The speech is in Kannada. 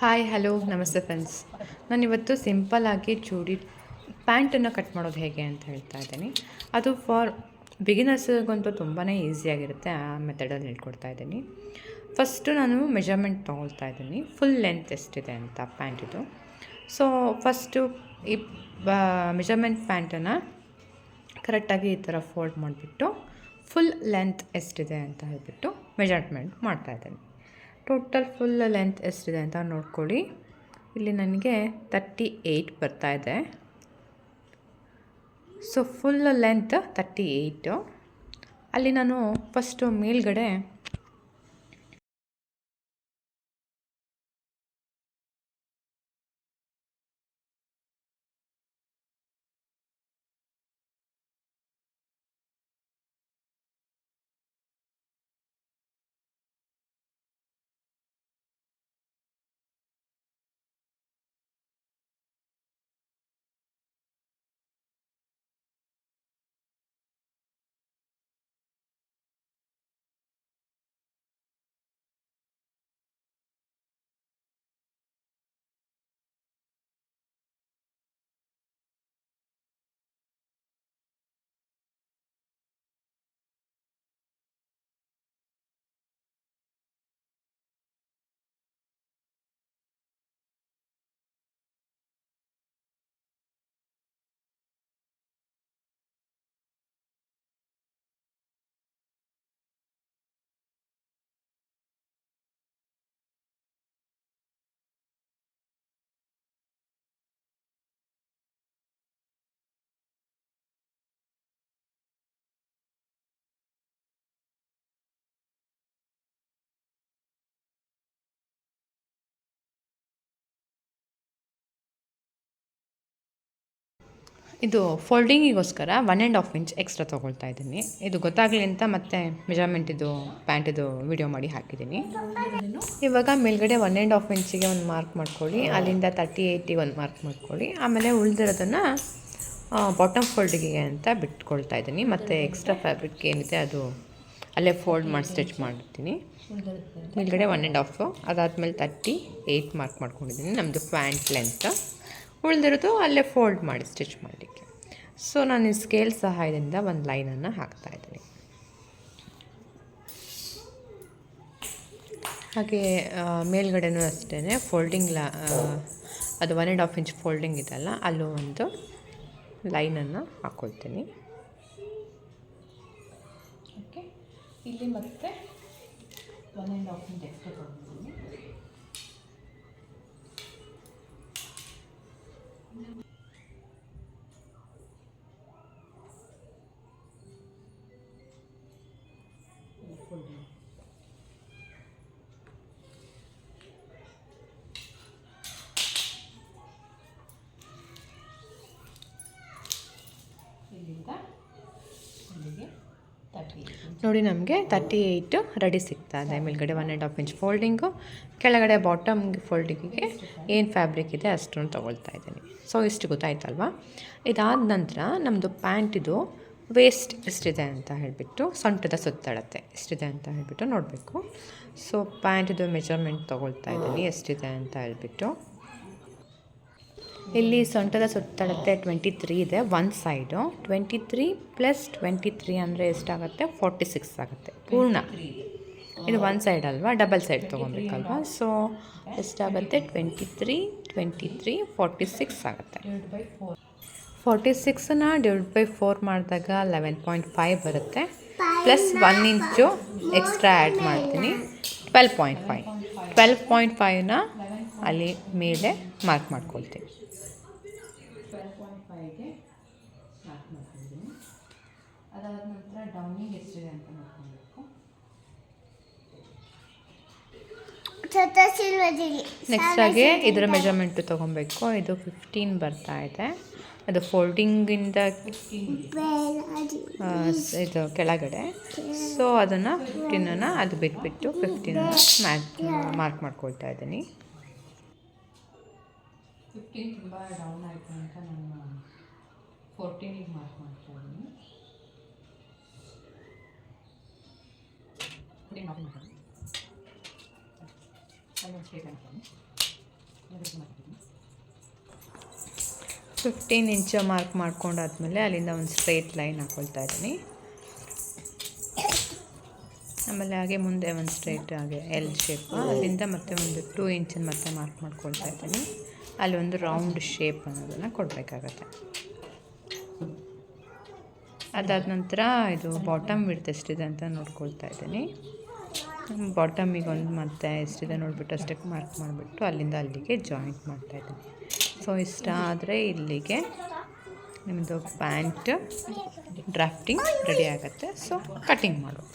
ಹಾಯ್ ಹಲೋ ನಮಸ್ತೆ ಫ್ರೆಂಡ್ಸ್. ನಾನಿವತ್ತು ಸಿಂಪಲ್ಲಾಗಿ ಪ್ಯಾಂಟನ್ನು ಕಟ್ ಮಾಡೋದು ಹೇಗೆ ಅಂತ ಹೇಳ್ತಾ ಇದ್ದೀನಿ. ಅದು ಫಾರ್ ಬಿಗಿನರ್ಸ್ಗಂತೂ ತುಂಬಾ ಈಸಿಯಾಗಿರುತ್ತೆ. ಆ ಮೆಥಡಲ್ಲಿ ಹೇಳ್ಕೊಡ್ತಾ ಇದ್ದೀನಿ. ಫಸ್ಟು ನಾನು ಮೆಜರ್ಮೆಂಟ್ ತೊಗೊಳ್ತಾ ಇದ್ದೀನಿ, ಫುಲ್ ಲೆಂತ್ ಎಷ್ಟಿದೆ ಅಂತ ಪ್ಯಾಂಟಿದು. ಸೊ ಫಸ್ಟು ಈ ಮೆಜರ್ಮೆಂಟ್ ಪ್ಯಾಂಟನ್ನು ಕರೆಕ್ಟಾಗಿ ಈ ಥರ ಫೋಲ್ಡ್ ಮಾಡಿಬಿಟ್ಟು ಫುಲ್ ಲೆಂತ್ ಎಷ್ಟಿದೆ ಅಂತ ಹೇಳಿಬಿಟ್ಟು ಮೆಜರ್ಮೆಂಟ್ ಮಾಡ್ತಾಯಿದ್ದೀನಿ. ಟೋಟಲ್ ಫುಲ್ ಲೆಂತ್ ಎಷ್ಟಿದೆ ಅಂತ ನೋಡ್ಕೊಳ್ಳಿ. ಇಲ್ಲಿ ನನಗೆ 38 ಬರ್ತಾಯಿದೆ. So full length 38. ಅಲ್ಲಿ ನಾನು ಫಸ್ಟು ಮೇಲ್ಗಡೆ ಇದು ಫೋಲ್ಡಿಂಗಿಗೋಸ್ಕರ 1.5 ಇಂಚ್ ಎಕ್ಸ್ಟ್ರಾ ತೊಗೊಳ್ತಾ ಇದ್ದೀನಿ. ಇದು ಗೊತ್ತಾಗಲಿ ಅಂತ ಮತ್ತೆ ಮೆಜರ್ಮೆಂಟಿದು ಪ್ಯಾಂಟಿದು ವಿಡಿಯೋ ಮಾಡಿ ಹಾಕಿದ್ದೀನಿ. ಇವಾಗ ಮೇಲ್ಗಡೆ 1.5 ಇಂಚಿಗೆ ಒಂದು ಮಾರ್ಕ್ ಮಾಡ್ಕೊಳ್ಳಿ. ಅಲ್ಲಿಂದ 38ಗೆ ಒಂದು ಮಾರ್ಕ್ ಮಾಡ್ಕೊಳ್ಳಿ. ಆಮೇಲೆ ಉಳಿದಿರೋದನ್ನು ಬಾಟಮ್ ಫೋಲ್ಡಿಗೆ ಅಂತ ಬಿಟ್ಕೊಳ್ತಾ ಇದ್ದೀನಿ. ಮತ್ತು ಎಕ್ಸ್ಟ್ರಾ ಫ್ಯಾಬ್ರಿಕ್ ಏನಿದೆ ಅದು ಅಲ್ಲೇ ಫೋಲ್ಡ್ ಮಾಡಿ ಸ್ಟಿಚ್ ಮಾಡ್ತೀನಿ. ಮೇಲ್ಗಡೆ 1.5, ಅದಾದಮೇಲೆ 38 ಮಾರ್ಕ್ ಮಾಡ್ಕೊಂಡಿದ್ದೀನಿ. ನಮ್ಮದು ಪ್ಯಾಂಟ್ ಲೆಂತ್ ಉಳಿದಿರೋದು ಅಲ್ಲೇ ಫೋಲ್ಡ್ ಮಾಡಿ ಸ್ಟಿಚ್ ಮಾಡಲಿಕ್ಕೆ. ಸೊ ನಾನು ಈ ಸ್ಕೇಲ್ ಸಹಾಯದಿಂದ ಒಂದು ಲೈನನ್ನು ಹಾಕ್ತಾಯಿದ್ದೀನಿ. ಹಾಗೆ ಮೇಲ್ಗಡೆನೂ ಅಷ್ಟೇ ಫೋಲ್ಡಿಂಗ್ ಅದು 1.5 ಇಂಚ್ ಫೋಲ್ಡಿಂಗ್ ಇದೆಯಲ್ಲ, ಅಲ್ಲೂ ಒಂದು ಲೈನನ್ನು ಹಾಕ್ಕೊಳ್ತೀನಿ. ಓಕೆ, ಇಲ್ಲಿ ಮತ್ತೆ 1.5 ಇಂಚ್ ಎಕ್ಸ್ಟ್ರಾ ತೊಗೊಂಡಿದ್ದೀನಿ. ನೋಡಿ, ನಮಗೆ 38 ರೆಡಿ ಸಿಗ್ತಾ ಇದೆ. ಮೇಲ್ಗಡೆ 1.5 ಇಂಚ್ ಫೋಲ್ಡಿಂಗು, ಕೆಳಗಡೆ ಬಾಟಮ್ ಫೋಲ್ಡಿಂಗಿಗೆ ಏನು ಫ್ಯಾಬ್ರಿಕ್ ಇದೆ ಅಷ್ಟನ್ನು ತೊಗೊಳ್ತಾ ಇದ್ದೀನಿ. ಸೊ ಇಷ್ಟು ಗೊತ್ತಾಯ್ತಲ್ವ. ಇದಾದ ನಂತರ ನಮ್ಮದು ಪ್ಯಾಂಟಿದು ವೇಸ್ಟ್ ಎಷ್ಟಿದೆ ಅಂತ ಹೇಳಿಬಿಟ್ಟು, ಸೊಂಟದ ಸುತ್ತಳತೆ ಎಷ್ಟಿದೆ ಅಂತ ಹೇಳಿಬಿಟ್ಟು ನೋಡಬೇಕು. ಸೊ ಪ್ಯಾಂಟಿದು ಮೆಜರ್ಮೆಂಟ್ ತೊಗೊಳ್ತಾ ಇದ್ದೀನಿ ಎಷ್ಟಿದೆ ಅಂತ ಹೇಳಿಬಿಟ್ಟು. ಇಲ್ಲಿ ಸೊಂಟದ ಸುತ್ತಳತೆ 23 ಇದೆ ಒಂದು ಸೈಡು. 23 + 23 ಅಂದರೆ ಎಷ್ಟಾಗುತ್ತೆ? 46 ಆಗುತ್ತೆ ಪೂರ್ಣ. ಇದು ಒಂದು ಸೈಡ್ ಅಲ್ವಾ, ಡಬಲ್ ಸೈಡ್ ತೊಗೊಬೇಕಲ್ವಾ. ಸೊ ಎಷ್ಟಾಗುತ್ತೆ? 23 23 46 ಆಗುತ್ತೆ. 46ನ ÷ 4 ಮಾಡಿದಾಗ 11.5 ಬರುತ್ತೆ. ಪ್ಲಸ್ 1 ಇಂಚು ಎಕ್ಸ್ಟ್ರಾ ಆ್ಯಡ್ ಮಾಡ್ತೀನಿ, 12.5. 12.5ನ ಅಲ್ಲಿ ಮೇಲೆ ಮಾರ್ಕ್ ಮಾಡ್ಕೊಳ್ತೀನಿ. 12.5ಗೆ ಸ್ಟಾರ್ಟ್ ಮಾಡ್ತಿದ್ದೀನಿ. ಅದಾದ ನಂತರ ಡೌನಿಂಗ್ ಎಷ್ಟಿದೆ ಅಂತ ನೋಡ್ಕೊಳ್ಬೇಕು. ನೆಕ್ಸ್ಟ್ ಆಗಿ ಇದರ ಮೆಜರ್ಮೆಂಟು ತೊಗೊಬೇಕು. ಇದು 15 ಬರ್ತಾ ಇದೆ. ಅದು ಫೋಲ್ಡಿಂಗಿಂದ ಇದು ಕೆಳಗಡೆ. ಸೊ ಅದನ್ನು 15ಅನ್ನು ಅದು ಬಿಟ್ಬಿಟ್ಟು 15ಅನ್ನು ಮಾರ್ಕ್ ಮಾಡ್ಕೊಳ್ತಾ ಇದ್ದೀನಿ. 15 ತುಂಬ ಡೌನ್ ಆಯಿತು ಅಂತ ನಾನು 14ಗೆ ಮಾರ್ಕ್ ಮಾಡ್ತಾ ಇದ್ದೀನಿ. 15 ಇಂಚ್ ಮಾರ್ಕ್ ಮಾಡ್ಕೊಂಡಾದ್ಮೇಲೆ ಅಲ್ಲಿಂದ ಒಂದು ಸ್ಟ್ರೈಟ್ ಲೈನ್ ಹಾಕ್ಕೊಳ್ತಾ ಇದ್ದೀನಿ. ಆಮೇಲೆ ಹಾಗೆ ಮುಂದೆ ಒಂದು ಸ್ಟ್ರೈಟ್ ಹಾಗೆ ಎಲ್ ಶೇಪ್, ಅಲ್ಲಿಂದ ಮತ್ತೆ ಒಂದು 2 ಇಂಚನ್ನು ಮತ್ತೆ ಮಾರ್ಕ್ ಮಾಡ್ಕೊಳ್ತಾ ಇದ್ದೀನಿ. ಅಲ್ಲಿ ಒಂದು ರೌಂಡ್ ಶೇಪ್ ಅನ್ನೋದನ್ನು ಕೊಡಬೇಕಾಗತ್ತೆ. ಅದಾದ ನಂತರ ಇದು ಬಾಟಮ್ ವಿಡ್ತ್ ಎಷ್ಟಿದೆ ಅಂತ ನೋಡ್ಕೊಳ್ತಾ ಇದ್ದೀನಿ. ಬಾಟಮಿಗೆ ಒಂದು ಮತ್ತೆ ಎಷ್ಟಿದೆ ನೋಡಿಬಿಟ್ಟು ಅಷ್ಟೇ ಮಾರ್ಕ್ ಮಾಡಿಬಿಟ್ಟು ಅಲ್ಲಿಂದ ಅಲ್ಲಿಗೆ ಜಾಯಿಂಟ್ ಮಾಡ್ತಾಯಿದ್ದೀನಿ. ಸೊ ಇಷ್ಟ ಆದರೆ ಇಲ್ಲಿಗೆ ನಿಮ್ಮದು ಪ್ಯಾಂಟ್ ಡ್ರಾಫ್ಟಿಂಗ್ ರೆಡಿ ಆಗುತ್ತೆ. ಸೊ ಕಟಿಂಗ್ ಮಾಡೋದು.